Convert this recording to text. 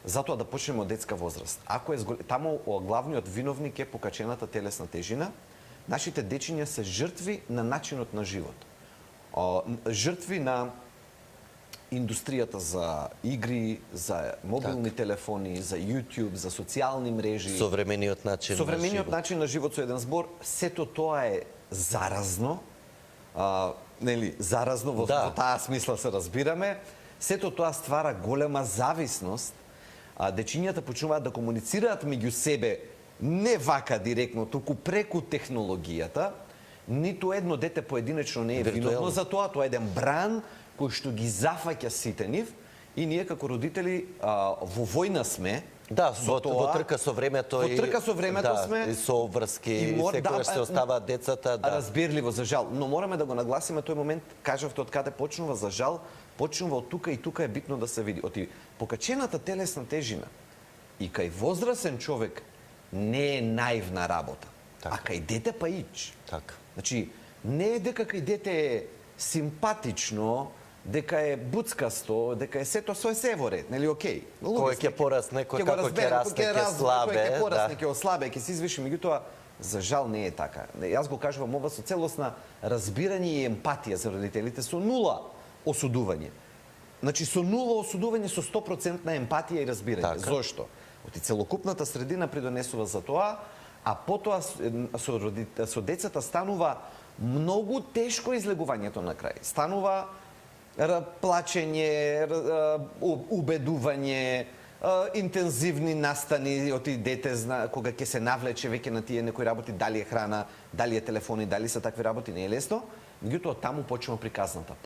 затоа да почнеме од детска возраст. Ако е таму главниот виновник е покачената телесна тежина, нашите дечиња се жртви на начинот на живот. Жртви на индустријата за игри, за мобилни телефони, за YouTube, за социјални мрежи. Современиот начин на живот со еден збор, сето тоа е заразно. Заразно во таа смисла се разбираме. Сето тоа ствара голема зависност. Дечињата почнуваат да комуницираат меѓу себе не вака директно, туку преку технологијата. Ниту едно дете поединечно не е виновно за тоа, тоа е еден бран кој што ги зафаќа сите нив и ние како родители во војна сме. Да, во трка со времето и сме и со обврски, секогаш се оставаат децата, разбирливо за жал, но мораме да го нагласиме тој момент, кажавте од каде почнува за жал, почнува од тука и тука е битно да се види. Оти покачената телесна тежина и кај возрасен човек не е наивна работа, а кај дете па ич. Така. Значи, не е дека кај дете е симпатично, дека е буцкасто, дека е сето се во ред, нели окей. Кој ќе порасне, кој како ќе расне, ќе слабе, кој ќе порасне, ќе ослабе, ќе се извиши, меѓутоа за жал не е така. Јас го кажувам ова со целосна разбирање и емпатија за родителите, со нула осудување. Значи со нула осудување, со 100% емпатија и разбирање. Зошто? Оти целокупната средина придонесува за тоа, а потоа со децата станува многу тешко излегувањето на крај. Станува плачење, убедување, интензивни настани од дете кога ќе се навлече веќе на тие некои работи, дали е храна, дали е телефони, дали се такви работи, не е лесно. Меѓутоа таму почнува приказната.